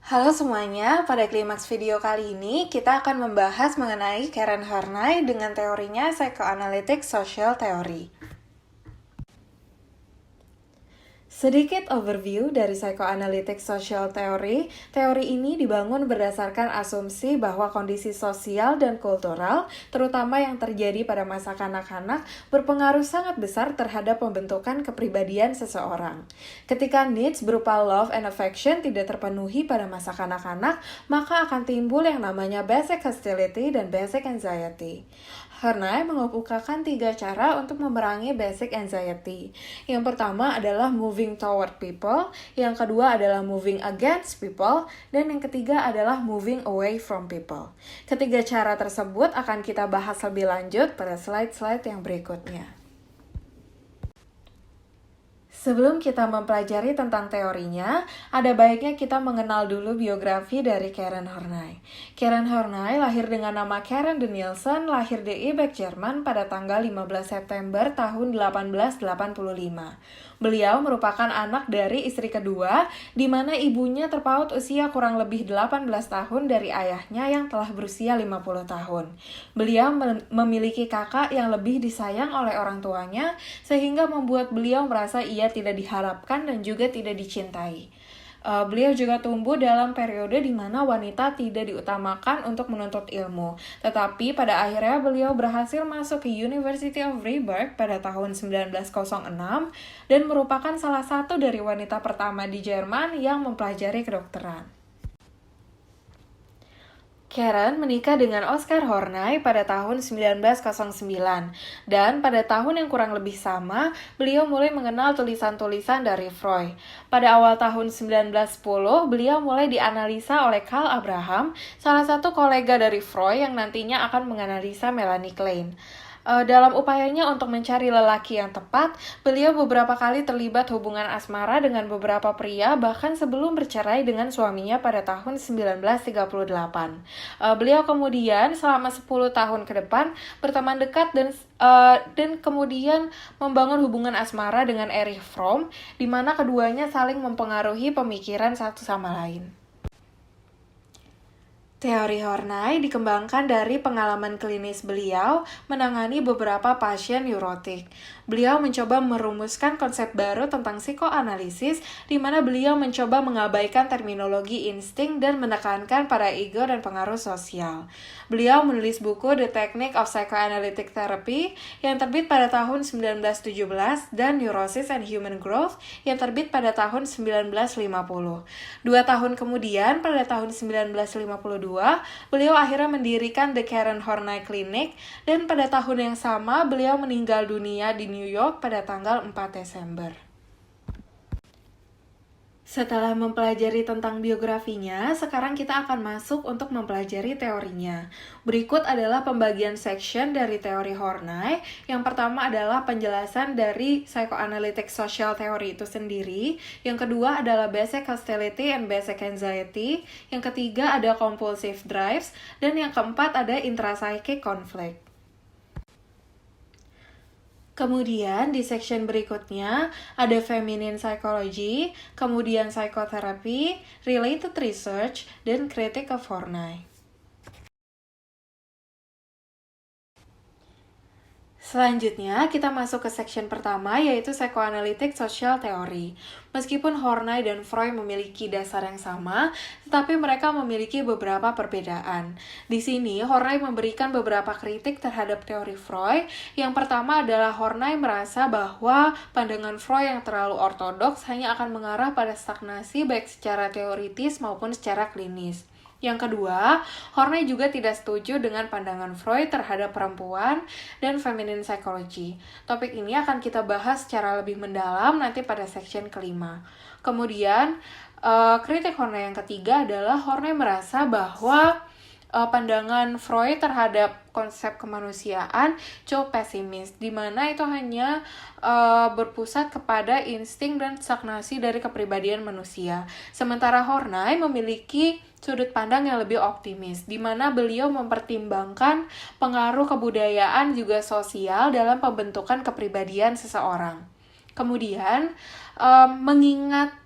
Halo semuanya, pada klimaks video kali ini kita akan membahas mengenai Karen Horney dengan teorinya Psychoanalytic Social Theory. Sedikit overview dari Psychoanalytic Social Theory. Teori ini dibangun berdasarkan asumsi bahwa kondisi sosial dan kultural, terutama yang terjadi pada masa kanak-kanak, berpengaruh sangat besar terhadap pembentukan kepribadian seseorang. Ketika needs berupa love and affection tidak terpenuhi pada masa kanak-kanak, maka akan timbul yang namanya basic hostility dan basic anxiety. Horney mengemukakan 3 cara untuk memerangi basic anxiety. Yang pertama adalah moving toward people, yang kedua adalah moving against people, dan yang ketiga adalah moving away from people. Ketiga cara tersebut akan kita bahas lebih lanjut pada slide-slide yang berikutnya. Sebelum kita mempelajari tentang teorinya, ada baiknya kita mengenal dulu biografi dari Karen Horney. Karen Horney lahir dengan nama Karen de Nielsen, lahir di Ebeck, Jerman pada tanggal 15 September tahun 1885. Beliau merupakan anak dari istri kedua, di mana ibunya terpaut usia kurang lebih 18 tahun dari ayahnya yang telah berusia 50 tahun. Beliau memiliki kakak yang lebih disayang oleh orang tuanya, sehingga membuat beliau merasa ia tidak diharapkan dan juga tidak dicintai. Beliau juga tumbuh dalam periode di mana wanita tidak diutamakan untuk menuntut ilmu. Tetapi pada akhirnya beliau berhasil masuk ke University of Freiburg pada tahun 1906 dan merupakan salah satu dari wanita pertama di Jerman yang mempelajari kedokteran. Karen menikah dengan Oscar Horney pada tahun 1909, dan pada tahun yang kurang lebih sama, beliau mulai mengenal tulisan-tulisan dari Freud. Pada awal tahun 1910, beliau mulai dianalisa oleh Carl Abraham, salah satu kolega dari Freud yang nantinya akan menganalisa Melanie Klein. Dalam upayanya untuk mencari lelaki yang tepat, beliau beberapa kali terlibat hubungan asmara dengan beberapa pria, bahkan sebelum bercerai dengan suaminya pada tahun 1938. Beliau kemudian selama 10 tahun ke depan berteman dekat dan kemudian membangun hubungan asmara dengan Erich Fromm, di mana keduanya saling mempengaruhi pemikiran satu sama lain. Teori Horney dikembangkan dari pengalaman klinis beliau menangani beberapa pasien neurotik. Beliau mencoba merumuskan konsep baru tentang psikoanalisis, di mana beliau mencoba mengabaikan terminologi insting dan menekankan pada ego dan pengaruh sosial. Beliau menulis buku The Technique of Psychoanalytic Therapy yang terbit pada tahun 1917 dan Neurosis and Human Growth yang terbit pada tahun 1950. 2 tahun kemudian, pada tahun 1952, beliau akhirnya mendirikan The Karen Horney Clinic, dan pada tahun yang sama beliau meninggal dunia di New York pada tanggal 4 Desember. Setelah mempelajari tentang biografinya, sekarang kita akan masuk untuk mempelajari teorinya. Berikut adalah pembagian section dari teori Horney. Yang pertama adalah penjelasan dari Psychoanalytic Social Theory itu sendiri. Yang kedua adalah Basic Hostility and Basic Anxiety. Yang ketiga ada Compulsive Drives. Dan yang keempat ada Intrapsychic Conflict. Kemudian di section berikutnya ada Feminine Psychology, kemudian Psychotherapy, Related Research, dan Critique of Horney. Selanjutnya, kita masuk ke section pertama, yaitu Psychoanalytic Social Theory. Meskipun Horney dan Freud memiliki dasar yang sama, tetapi mereka memiliki beberapa perbedaan. Di sini, Horney memberikan beberapa kritik terhadap teori Freud. Yang pertama adalah Horney merasa bahwa pandangan Freud yang terlalu ortodoks hanya akan mengarah pada stagnasi baik secara teoritis maupun secara klinis. Yang kedua, Horney juga tidak setuju dengan pandangan Freud terhadap perempuan dan feminine psychology. Topik ini akan kita bahas secara lebih mendalam nanti pada section kelima. Kemudian, kritik Horney yang ketiga adalah Horney merasa bahwa pandangan Freud terhadap konsep kemanusiaan cukup pesimis, di mana itu hanya berpusat kepada insting dan stagnasi dari kepribadian manusia. Sementara Horney memiliki sudut pandang yang lebih optimis, di mana beliau mempertimbangkan pengaruh kebudayaan juga sosial dalam pembentukan kepribadian seseorang. Kemudian, mengingat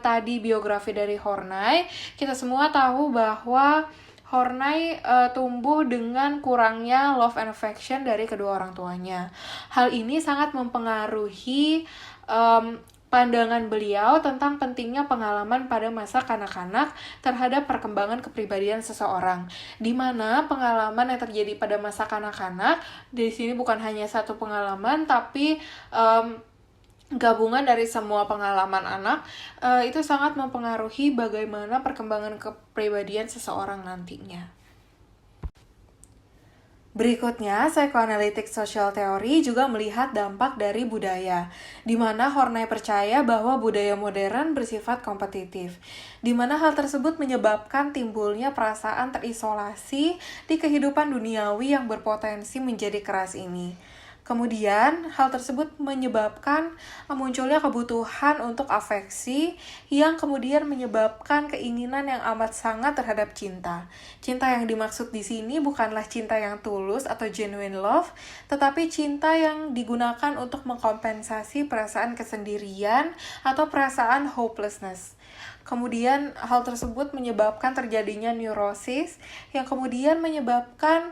tadi biografi dari Horney, kita semua tahu bahwa Horney tumbuh dengan kurangnya love and affection dari kedua orang tuanya. Hal ini sangat mempengaruhi pandangan beliau tentang pentingnya pengalaman pada masa kanak-kanak terhadap perkembangan kepribadian seseorang. Di mana pengalaman yang terjadi pada masa kanak-kanak, di sini bukan hanya satu pengalaman, tapi gabungan dari semua pengalaman anak itu sangat mempengaruhi bagaimana perkembangan kepribadian seseorang nantinya. Berikutnya, psychoanalytic social theory juga melihat dampak dari budaya, di mana Horney percaya bahwa budaya modern bersifat kompetitif, di mana hal tersebut menyebabkan timbulnya perasaan terisolasi di kehidupan duniawi yang berpotensi menjadi keras ini. Kemudian, hal tersebut menyebabkan munculnya kebutuhan untuk afeksi yang kemudian menyebabkan keinginan yang amat sangat terhadap cinta. Cinta yang dimaksud di sini bukanlah cinta yang tulus atau genuine love, tetapi cinta yang digunakan untuk mengkompensasi perasaan kesendirian atau perasaan hopelessness. Kemudian, hal tersebut menyebabkan terjadinya neurosis yang kemudian menyebabkan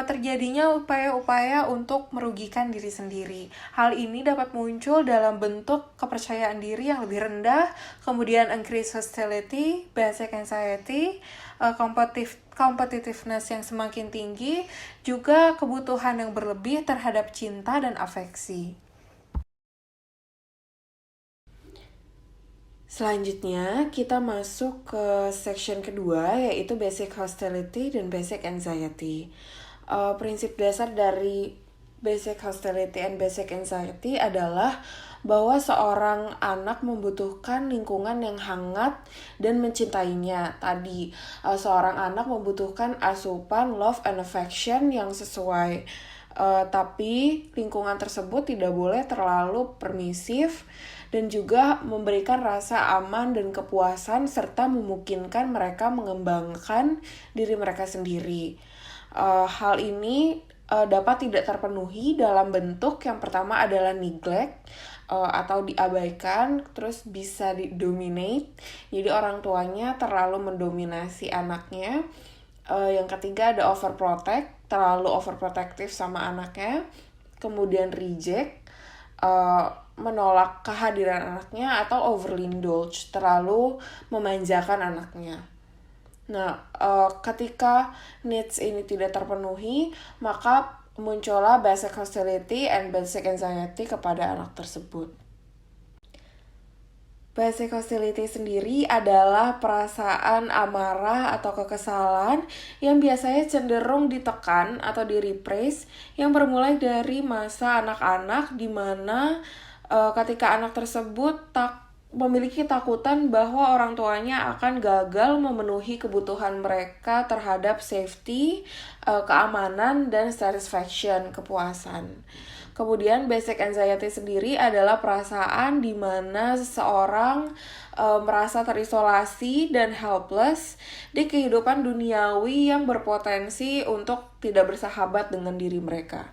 terjadinya upaya-upaya untuk merugikan diri sendiri. Hal ini dapat muncul dalam bentuk kepercayaan diri yang lebih rendah, kemudian increased hostility, basic anxiety, competitiveness yang semakin tinggi, juga kebutuhan yang berlebih terhadap cinta dan afeksi. Selanjutnya, kita masuk ke section kedua, yaitu basic hostility dan basic anxiety. Prinsip dasar dari basic hostility and basic anxiety adalah bahwa seorang anak membutuhkan lingkungan yang hangat dan mencintainya. Tadi, seorang anak membutuhkan asupan love and affection yang sesuai. Tapi lingkungan tersebut tidak boleh terlalu permisif dan juga memberikan rasa aman dan kepuasan serta memungkinkan mereka mengembangkan diri mereka sendiri. Hal ini dapat tidak terpenuhi dalam bentuk yang pertama adalah neglect atau diabaikan, terus bisa didominate, jadi orang tuanya terlalu mendominasi anaknya. Yang ketiga ada overprotect, terlalu overprotective sama anaknya. Kemudian reject, menolak kehadiran anaknya, atau overly indulge, terlalu memanjakan anaknya. Nah, ketika needs ini tidak terpenuhi, maka muncullah basic hostility and basic anxiety kepada anak tersebut. Basic hostility sendiri adalah perasaan amarah atau kekesalan yang biasanya cenderung ditekan atau direpress, yang bermulai dari masa anak-anak di mana ketika anak tersebut memiliki takutan bahwa orang tuanya akan gagal memenuhi kebutuhan mereka terhadap safety, keamanan, dan satisfaction, kepuasan. Kemudian basic anxiety sendiri adalah perasaan di mana seseorang merasa terisolasi dan helpless di kehidupan duniawi yang berpotensi untuk tidak bersahabat dengan diri mereka.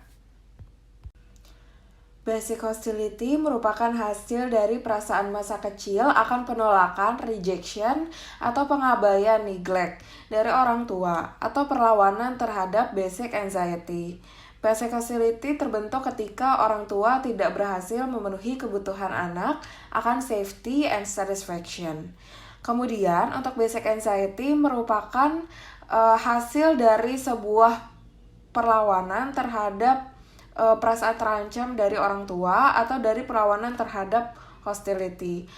Basic hostility merupakan hasil dari perasaan masa kecil akan penolakan, rejection, atau pengabaian, neglect, dari orang tua, atau perlawanan terhadap basic anxiety. Basic hostility terbentuk ketika orang tua tidak berhasil memenuhi kebutuhan anak akan safety and satisfaction. Kemudian, untuk basic anxiety merupakan hasil dari sebuah perlawanan terhadap perasaan terancam dari orang tua atau dari perlawanan terhadap hostility.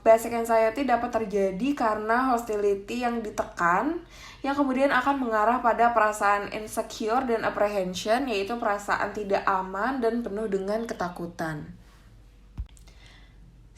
Basic anxiety dapat terjadi karena hostility yang ditekan, yang kemudian akan mengarah pada perasaan insecure dan apprehension, yaitu perasaan tidak aman dan penuh dengan ketakutan.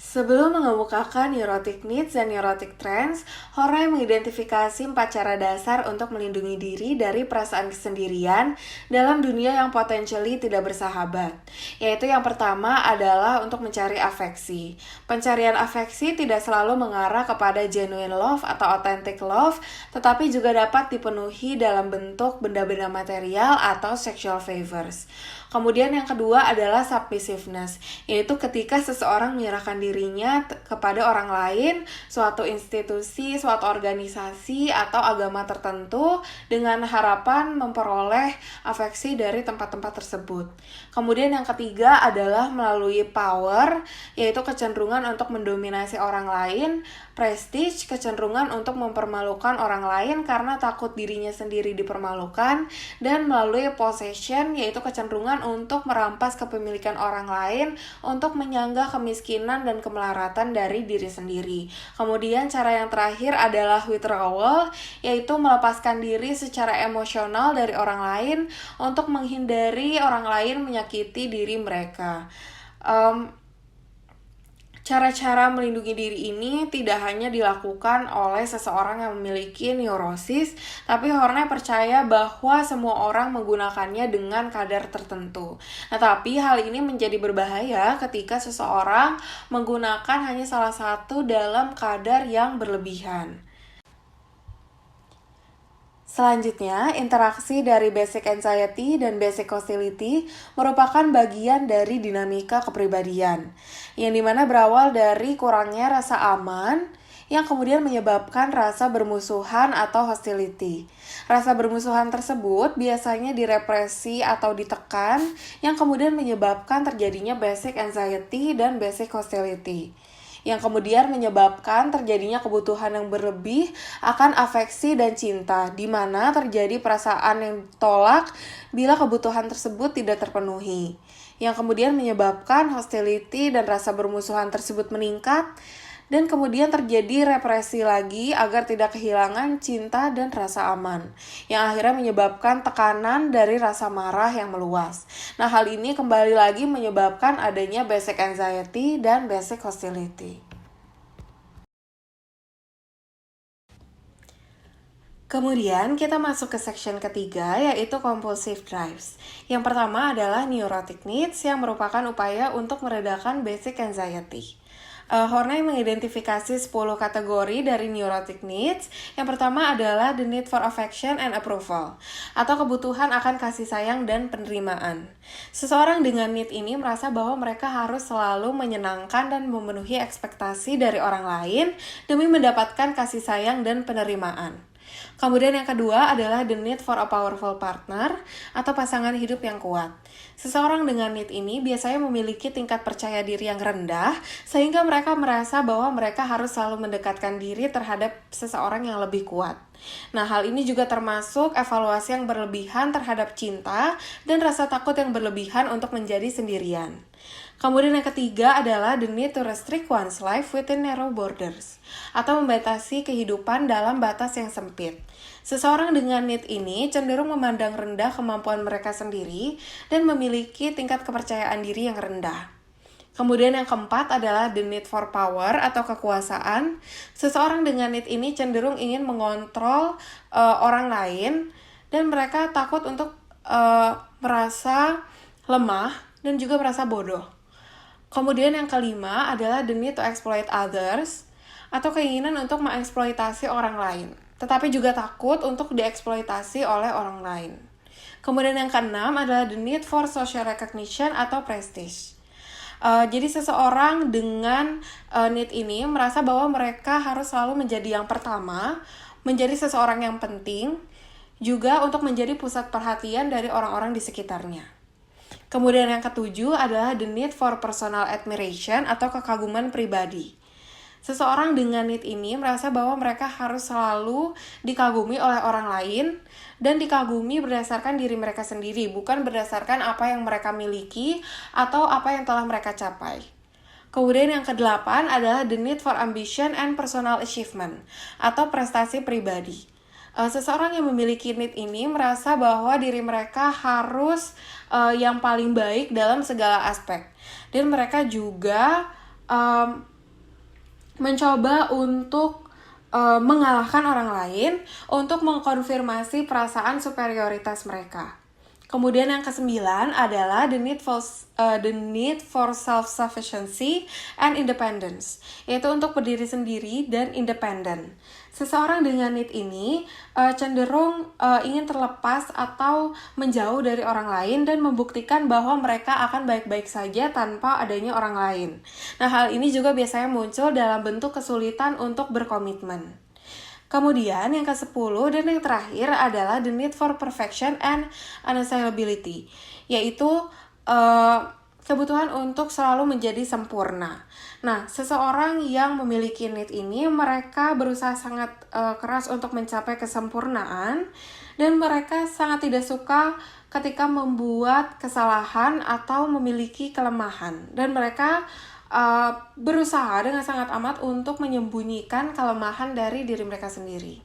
Sebelum mengemukakan neurotic needs dan neurotic trends, Horney mengidentifikasi 4 cara dasar untuk melindungi diri dari perasaan kesendirian dalam dunia yang potentially tidak bersahabat. Yaitu yang pertama adalah untuk mencari afeksi. Pencarian afeksi tidak selalu mengarah kepada genuine love atau authentic love, tetapi juga dapat dipenuhi dalam bentuk benda-benda material atau sexual favors. Kemudian yang kedua adalah submissiveness, yaitu ketika seseorang menyerahkan dirinya kepada orang lain, suatu institusi, suatu organisasi, atau agama tertentu dengan harapan memperoleh afeksi dari tempat-tempat tersebut. Kemudian yang ketiga adalah melalui power, yaitu kecenderungan untuk mendominasi orang lain, prestige, kecenderungan untuk mempermalukan orang lain karena takut dirinya sendiri dipermalukan, dan melalui possession, yaitu kecenderungan untuk merampas kepemilikan orang lain untuk menyanggah kemiskinan dan kemelaratan dari diri sendiri. Kemudian cara yang terakhir adalah withdrawal, yaitu melepaskan diri secara emosional dari orang lain untuk menghindari orang lain menyakiti diri mereka. Cara-cara melindungi diri ini tidak hanya dilakukan oleh seseorang yang memiliki neurosis, tapi Horney percaya bahwa semua orang menggunakannya dengan kadar tertentu. Nah, tapi hal ini menjadi berbahaya ketika seseorang menggunakan hanya salah satu dalam kadar yang berlebihan. Selanjutnya, interaksi dari basic anxiety dan basic hostility merupakan bagian dari dinamika kepribadian, yang dimana berawal dari kurangnya rasa aman, yang kemudian menyebabkan rasa bermusuhan atau hostility. Rasa bermusuhan tersebut biasanya direpresi atau ditekan, yang kemudian menyebabkan terjadinya basic anxiety dan basic hostility, yang kemudian menyebabkan terjadinya kebutuhan yang berlebih akan afeksi dan cinta, di mana terjadi perasaan yang tolak bila kebutuhan tersebut tidak terpenuhi, yang kemudian menyebabkan hostility dan rasa bermusuhan tersebut meningkat, dan kemudian terjadi represi lagi agar tidak kehilangan cinta dan rasa aman, yang akhirnya menyebabkan tekanan dari rasa marah yang meluas. Nah, hal ini kembali lagi menyebabkan adanya basic anxiety dan basic hostility. Kemudian kita masuk ke section ketiga, yaitu compulsive drives. Yang pertama adalah neurotic needs, yang merupakan upaya untuk meredakan basic anxiety. Horney mengidentifikasi 10 kategori dari neurotic needs. Yang pertama adalah the need for affection and approval, atau kebutuhan akan kasih sayang dan penerimaan. Seseorang dengan need ini merasa bahwa mereka harus selalu menyenangkan dan memenuhi ekspektasi dari orang lain demi mendapatkan kasih sayang dan penerimaan. Kemudian yang kedua adalah the need for a powerful partner, atau pasangan hidup yang kuat. Seseorang dengan need ini biasanya memiliki tingkat percaya diri yang rendah, sehingga mereka merasa bahwa mereka harus selalu mendekatkan diri terhadap seseorang yang lebih kuat. Nah, hal ini juga termasuk evaluasi yang berlebihan terhadap cinta dan rasa takut yang berlebihan untuk menjadi sendirian. Kemudian yang ketiga adalah the need to restrict one's life within narrow borders, atau membatasi kehidupan dalam batas yang sempit. Seseorang dengan need ini cenderung memandang rendah kemampuan mereka sendiri dan memiliki tingkat kepercayaan diri yang rendah. Kemudian yang keempat adalah the need for power atau kekuasaan. Seseorang dengan need ini cenderung ingin mengontrol orang lain, dan mereka takut untuk merasa lemah dan juga merasa bodoh. Kemudian yang kelima adalah the need to exploit others, atau keinginan untuk mengeksploitasi orang lain, tetapi juga takut untuk dieksploitasi oleh orang lain. Kemudian yang keenam adalah the need for social recognition atau prestige. Jadi seseorang dengan need ini merasa bahwa mereka harus selalu menjadi yang pertama, menjadi seseorang yang penting, juga untuk menjadi pusat perhatian dari orang-orang di sekitarnya. Kemudian yang ketujuh adalah the need for personal admiration atau kekaguman pribadi. Seseorang dengan need ini merasa bahwa mereka harus selalu dikagumi oleh orang lain dan dikagumi berdasarkan diri mereka sendiri, bukan berdasarkan apa yang mereka miliki atau apa yang telah mereka capai. Kemudian yang kedelapan adalah the need for ambition and personal achievement atau prestasi pribadi. Seseorang yang memiliki need ini merasa bahwa diri mereka harus yang paling baik dalam segala aspek, dan mereka juga mencoba untuk mengalahkan orang lain untuk mengkonfirmasi perasaan superioritas mereka. Kemudian yang kesembilan adalah the need for self-sufficiency and independence, yaitu untuk berdiri sendiri dan independen. Seseorang dengan need ini cenderung ingin terlepas atau menjauh dari orang lain dan membuktikan bahwa mereka akan baik-baik saja tanpa adanya orang lain. Nah, hal ini juga biasanya muncul dalam bentuk kesulitan untuk berkomitmen. Kemudian yang ke-10 dan yang terakhir adalah the need for perfection and unassailability, yaitu kebutuhan untuk selalu menjadi sempurna. Nah, seseorang yang memiliki need ini, mereka berusaha sangat keras untuk mencapai kesempurnaan, dan mereka sangat tidak suka ketika membuat kesalahan atau memiliki kelemahan, dan mereka berusaha dengan sangat amat untuk menyembunyikan kelemahan dari diri mereka sendiri.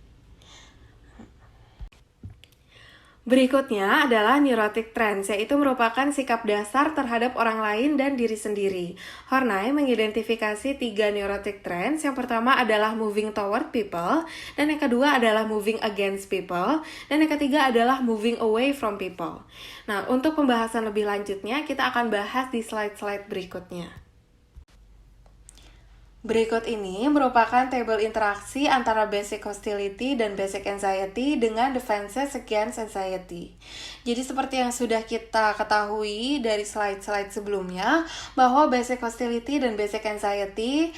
Berikutnya adalah neurotic trends, yaitu merupakan sikap dasar terhadap orang lain dan diri sendiri. Horney mengidentifikasi 3 neurotic trends. Yang pertama adalah moving toward people, dan yang kedua adalah moving against people, dan yang ketiga adalah moving away from people. Nah, untuk pembahasan lebih lanjutnya, kita akan bahas di slide-slide berikutnya. Berikut ini merupakan tabel interaksi antara basic hostility dan basic anxiety dengan defenses against anxiety. Jadi seperti yang sudah kita ketahui dari slide-slide sebelumnya, bahwa basic hostility dan basic anxiety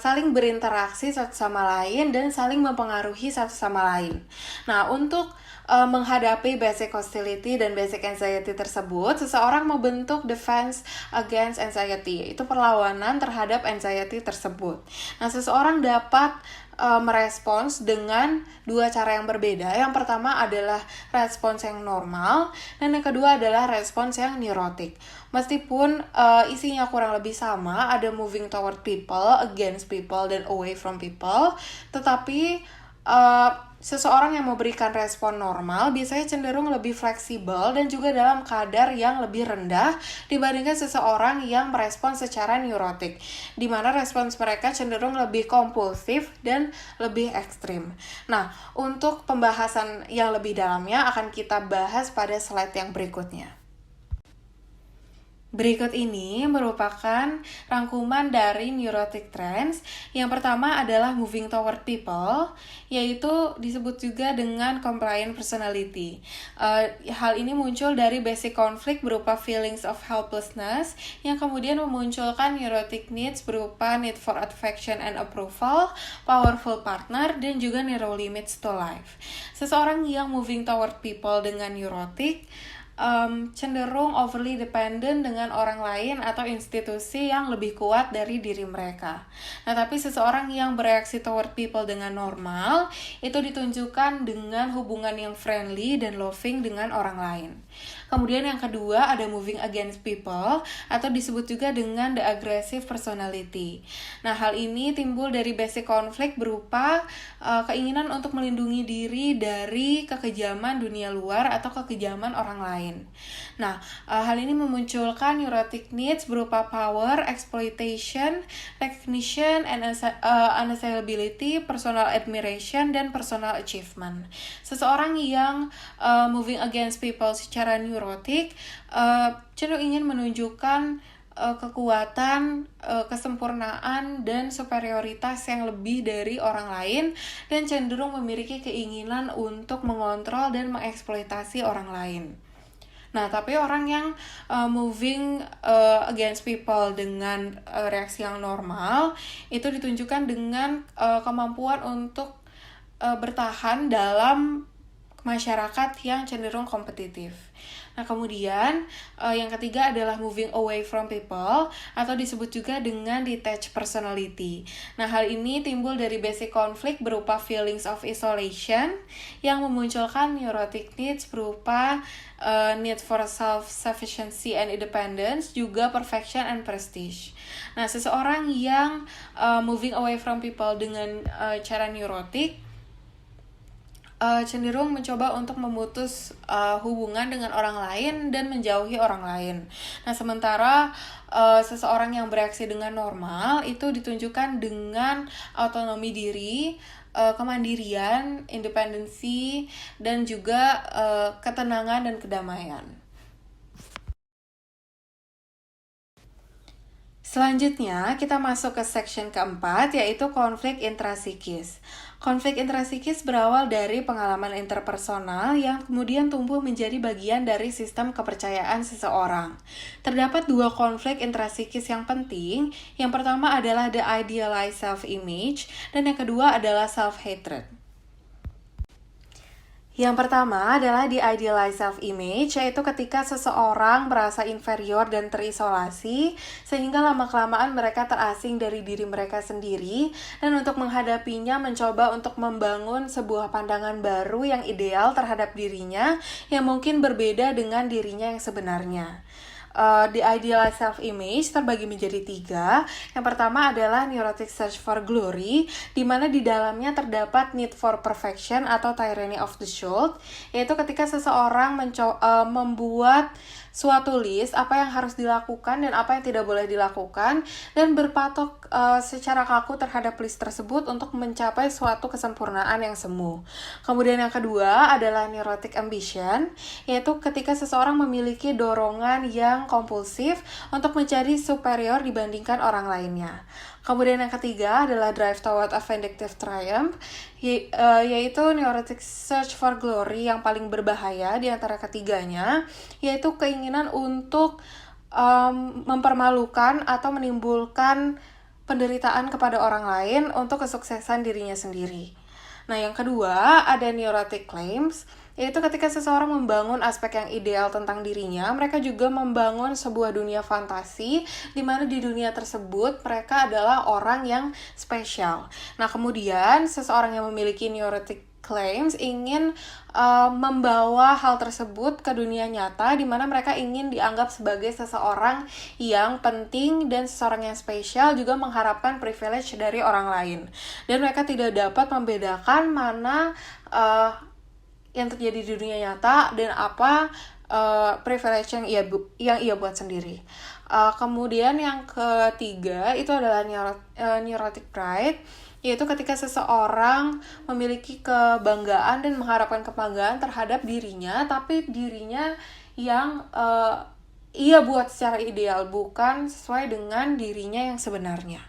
saling berinteraksi satu sama lain dan saling mempengaruhi satu sama lain. Nah, untuk menghadapi basic hostility dan basic anxiety tersebut, seseorang membentuk defense against anxiety, yaitu perlawanan terhadap anxiety tersebut. Nah, seseorang dapat merespons dengan 2 cara yang berbeda. Yang pertama adalah respons yang normal, dan yang kedua adalah respons yang neurotik. Meskipun isinya kurang lebih sama, ada moving toward people, against people, dan away from people, tetapi seseorang yang memberikan respon normal biasanya cenderung lebih fleksibel dan juga dalam kadar yang lebih rendah dibandingkan seseorang yang merespon secara neurotik, di mana respons mereka cenderung lebih kompulsif dan lebih ekstrim. Nah, untuk pembahasan yang lebih dalamnya akan kita bahas pada slide yang berikutnya. Berikut ini merupakan rangkuman dari neurotic trends. Yang pertama adalah moving toward people, yaitu disebut juga dengan compliant personality. Hal ini muncul dari basic conflict berupa feelings of helplessness, yang kemudian memunculkan neurotic needs berupa need for affection and approval, powerful partner, dan juga narrow limits to life. Seseorang yang moving toward people dengan neurotic cenderung overly dependent dengan orang lain atau institusi yang lebih kuat dari diri mereka. Nah, tapi seseorang yang bereaksi toward people dengan normal itu ditunjukkan dengan hubungan yang friendly dan loving dengan orang lain. Kemudian yang kedua ada moving against people atau disebut juga dengan the aggressive personality. Nah, hal ini timbul dari basic conflict berupa keinginan untuk melindungi diri dari kekejaman dunia luar atau kekejaman orang lain. Nah, hal ini memunculkan neurotic needs berupa power, exploitation, recognition, and unassailability, personal admiration, dan personal achievement. Seseorang yang moving against people secara neurotik cenderung ingin menunjukkan kekuatan, kesempurnaan, dan superioritas yang lebih dari orang lain, dan cenderung memiliki keinginan untuk mengontrol dan mengeksploitasi orang lain. Nah, tapi orang yang moving against people dengan reaksi yang normal itu ditunjukkan dengan kemampuan untuk bertahan dalam masyarakat yang cenderung kompetitif. Nah, kemudian yang ketiga adalah moving away from people atau disebut juga dengan detached personality. Nah, hal ini timbul dari basic conflict berupa feelings of isolation yang memunculkan neurotic needs berupa need for self-sufficiency and independence, juga perfection and prestige. Nah, seseorang yang moving away from people dengan cara neurotik cenderung mencoba untuk memutus hubungan dengan orang lain dan menjauhi orang lain. Nah, sementara seseorang yang bereaksi dengan normal itu ditunjukkan dengan autonomi diri, kemandirian, independensi, dan juga ketenangan dan kedamaian. Selanjutnya, kita masuk ke section keempat, yaitu konflik intrasikis. Konflik intrasikis berawal dari pengalaman interpersonal yang kemudian tumbuh menjadi bagian dari sistem kepercayaan seseorang. Terdapat dua konflik intrasikis yang penting. Yang pertama adalah the idealized self-image, dan yang kedua adalah self-hatred. Yang pertama adalah the idealized self-image, yaitu ketika seseorang merasa inferior dan terisolasi, sehingga lama-kelamaan mereka terasing dari diri mereka sendiri, dan untuk menghadapinya mencoba untuk membangun sebuah pandangan baru yang ideal terhadap dirinya, yang mungkin berbeda dengan dirinya yang sebenarnya. The idealized self-image terbagi menjadi 3. Yang pertama adalah neurotic search for glory, di mana di dalamnya terdapat need for perfection atau tyranny of the self, yaitu ketika seseorang membuat suatu list apa yang harus dilakukan dan apa yang tidak boleh dilakukan, dan berpatok secara kaku terhadap list tersebut untuk mencapai suatu kesempurnaan yang semu. Kemudian yang kedua adalah neurotic ambition, yaitu ketika seseorang memiliki dorongan yang kompulsif untuk menjadi superior dibandingkan orang lainnya. Kemudian yang ketiga adalah drive toward a vindictive triumph, yaitu neurotic search for glory yang paling berbahaya di antara ketiganya, yaitu keinginan untuk mempermalukan atau menimbulkan penderitaan kepada orang lain untuk kesuksesan dirinya sendiri. Nah, yang kedua ada neurotic claims, yaitu ketika seseorang membangun aspek yang ideal tentang dirinya, mereka juga membangun sebuah dunia fantasi, di mana di dunia tersebut mereka adalah orang yang spesial. Nah, kemudian seseorang yang memiliki neurotic claims ingin membawa hal tersebut ke dunia nyata, di mana mereka ingin dianggap sebagai seseorang yang penting dan seseorang yang spesial, juga mengharapkan privilege dari orang lain. Dan mereka tidak dapat membedakan mana yang terjadi di dunia nyata dan apa privilege yang ia buat sendiri. Kemudian yang ketiga itu adalah neurotic pride, yaitu ketika seseorang memiliki kebanggaan dan mengharapkan kebanggaan terhadap dirinya, tapi dirinya yang ia buat secara ideal, bukan sesuai dengan dirinya yang sebenarnya.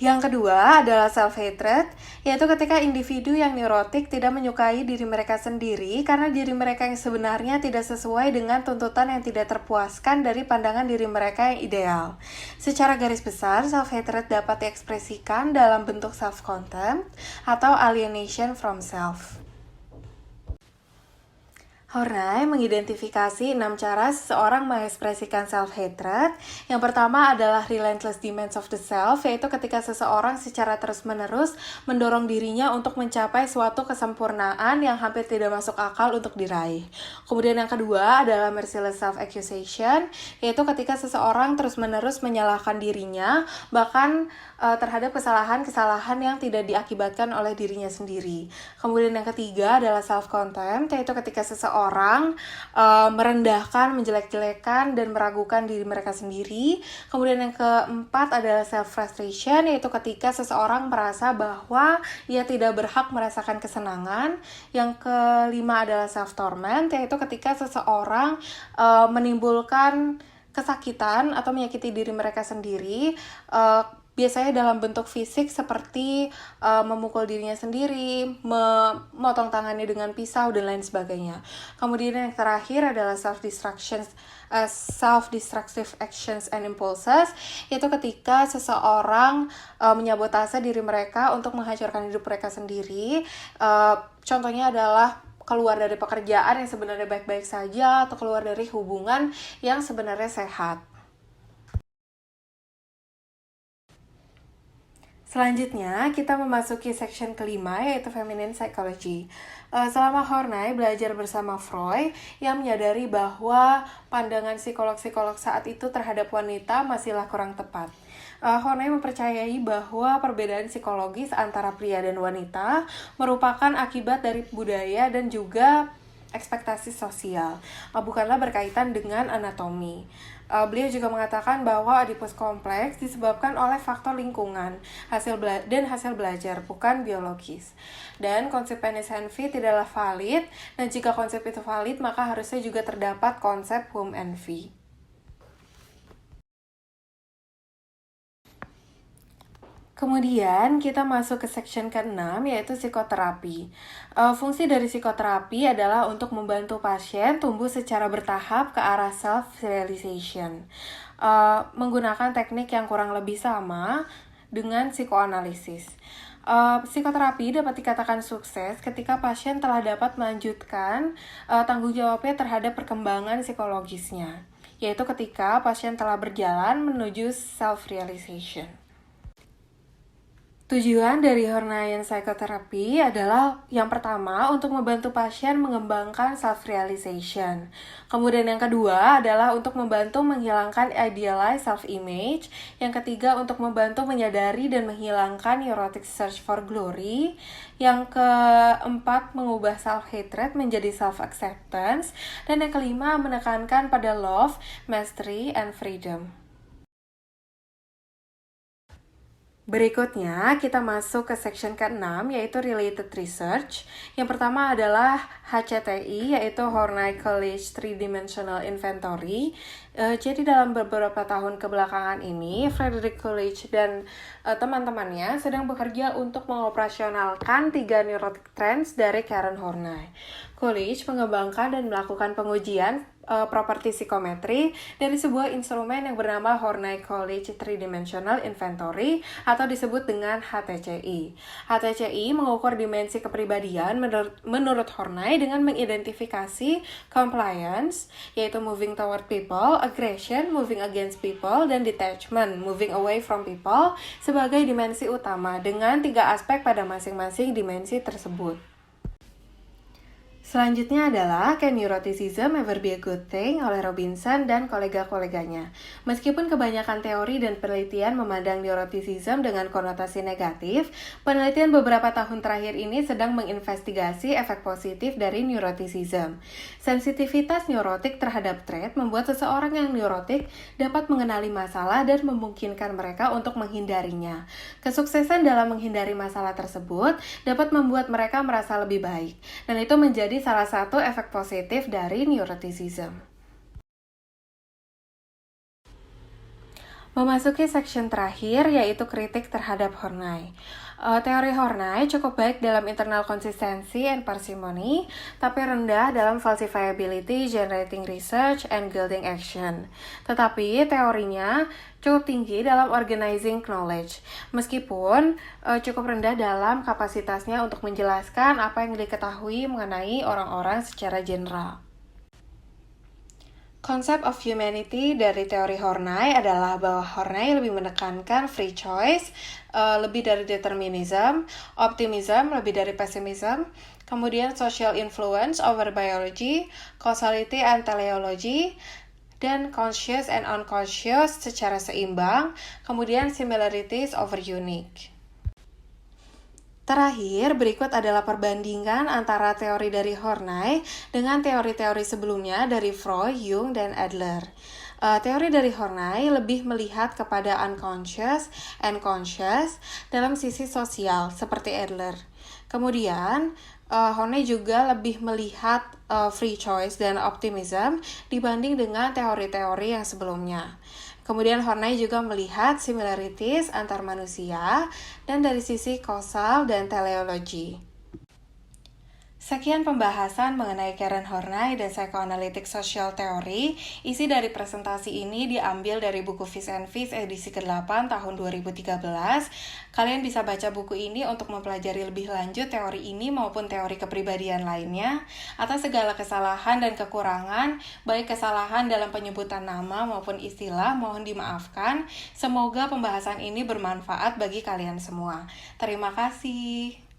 Yang kedua adalah self-hatred, yaitu ketika individu yang neurotik tidak menyukai diri mereka sendiri karena diri mereka yang sebenarnya tidak sesuai dengan tuntutan yang tidak terpuaskan dari pandangan diri mereka yang ideal. Secara garis besar, self-hatred dapat diekspresikan dalam bentuk self-contempt atau alienation from self. Horney mengidentifikasi 6 cara seseorang mengekspresikan self-hatred. Yang pertama adalah relentless demands of the self, yaitu ketika seseorang secara terus-menerus mendorong dirinya untuk mencapai suatu kesempurnaan yang hampir tidak masuk akal untuk diraih. Kemudian yang kedua adalah merciless self-accusation, yaitu ketika seseorang terus-menerus menyalahkan dirinya, bahkan terhadap kesalahan-kesalahan yang tidak diakibatkan oleh dirinya sendiri. Kemudian yang ketiga adalah self-contempt, yaitu ketika seseorang merendahkan, menjelek-jelekan, dan meragukan diri mereka sendiri. Kemudian yang keempat adalah self-frustration, yaitu ketika seseorang merasa bahwa ia tidak berhak merasakan kesenangan. Yang kelima adalah self-torment, yaitu ketika seseorang menimbulkan kesakitan atau menyakiti diri mereka sendiri, biasanya dalam bentuk fisik seperti memukul dirinya sendiri, memotong tangannya dengan pisau, dan lain sebagainya. Kemudian yang terakhir adalah self-destructive actions and impulses, yaitu ketika seseorang menyabotase diri mereka untuk menghancurkan hidup mereka sendiri. Contohnya adalah keluar dari pekerjaan yang sebenarnya baik-baik saja, atau keluar dari hubungan yang sebenarnya sehat. Selanjutnya, kita memasuki section kelima, yaitu Feminine Psychology. Selama Horney belajar bersama Freud, yang menyadari bahwa pandangan psikolog-psikolog saat itu terhadap wanita masihlah kurang tepat. Horney mempercayai bahwa perbedaan psikologis antara pria dan wanita merupakan akibat dari budaya dan juga ekspektasi sosial, bukanlah berkaitan dengan anatomi. Beliau juga mengatakan bahwa adipose kompleks disebabkan oleh faktor lingkungan dan hasil belajar, bukan biologis. Dan konsep penis envy tidaklah valid, dan jika konsep itu valid, maka harusnya juga terdapat konsep womb envy. Kemudian kita masuk ke section ke-6, yaitu psikoterapi. Fungsi dari psikoterapi adalah untuk membantu pasien tumbuh secara bertahap ke arah self-realization. Menggunakan teknik yang kurang lebih sama dengan psikoanalisis. Psikoterapi dapat dikatakan sukses ketika pasien telah dapat melanjutkan tanggung jawabnya terhadap perkembangan psikologisnya, yaitu ketika pasien telah berjalan menuju self-realization. Tujuan dari Horneyan Psychotherapy adalah yang pertama untuk membantu pasien mengembangkan self-realization. Kemudian yang kedua adalah untuk membantu menghilangkan idealized self-image. Yang ketiga untuk membantu menyadari dan menghilangkan neurotic search for glory. Yang keempat mengubah self-hatred menjadi self-acceptance. Dan yang kelima menekankan pada love, mastery, and freedom. Berikutnya, kita masuk ke section ke-6, yaitu Related Research. Yang pertama adalah HCTI, yaitu Horney College Three-Dimensional Inventory. Jadi dalam beberapa tahun kebelakangan ini, Frederick Coolidge dan teman-temannya sedang bekerja untuk mengoperasionalkan 3 neurotic trends dari Karen Horney. Coolidge mengembangkan dan melakukan pengujian properti psikometri dari sebuah instrumen yang bernama Horney College Three-Dimensional Inventory atau disebut dengan HTCI. HTCI mengukur dimensi kepribadian menurut Horney dengan mengidentifikasi compliance, yaitu moving toward people, aggression, moving against people, dan detachment, moving away from people, sebagai dimensi utama dengan 3 aspek pada masing-masing dimensi tersebut. Selanjutnya adalah Can Neuroticism Ever Be a Good Thing oleh Robinson dan kolega-koleganya. Meskipun kebanyakan teori dan penelitian memandang neuroticism dengan konotasi negatif, penelitian beberapa tahun terakhir ini sedang menginvestigasi efek positif dari neuroticism. Sensitivitas neurotik terhadap trait membuat seseorang yang neurotik dapat mengenali masalah dan memungkinkan mereka untuk menghindarinya. Kesuksesan dalam menghindari masalah tersebut dapat membuat mereka merasa lebih baik, dan itu menjadi salah satu efek positif dari neuroticism. Memasuki section terakhir, yaitu kritik terhadap Horney. Teori Horney cukup baik dalam internal consistency and parsimony, tapi rendah dalam falsifiability, generating research, and gilding action. Tetapi teorinya cukup tinggi dalam organizing knowledge, meskipun cukup rendah dalam kapasitasnya untuk menjelaskan apa yang diketahui mengenai orang-orang secara general. Concept of humanity dari teori Horney adalah bahwa Horney lebih menekankan free choice, lebih dari determinism, optimism lebih dari pessimism, kemudian social influence over biology, causality and teleology, dan conscious and unconscious secara seimbang, kemudian similarities over unique. Terakhir, berikut adalah perbandingan antara teori dari Horney dengan teori-teori sebelumnya dari Freud, Jung, dan Adler. Teori dari Horney lebih melihat kepada unconscious and conscious dalam sisi sosial, seperti Adler. Kemudian, Horney juga lebih melihat free choice dan optimism dibanding dengan teori-teori yang sebelumnya. Kemudian Horney juga melihat similarities antar manusia dan dari sisi kausal dan teleologi. Sekian pembahasan mengenai Karen Horney dan Psychoanalytic Social Theory. Isi dari presentasi ini diambil dari buku Fish and Fish edisi ke-8 tahun 2013. Kalian bisa baca buku ini untuk mempelajari lebih lanjut teori ini maupun teori kepribadian lainnya. Atas segala kesalahan dan kekurangan, baik kesalahan dalam penyebutan nama maupun istilah, mohon dimaafkan. Semoga pembahasan ini bermanfaat bagi kalian semua. Terima kasih.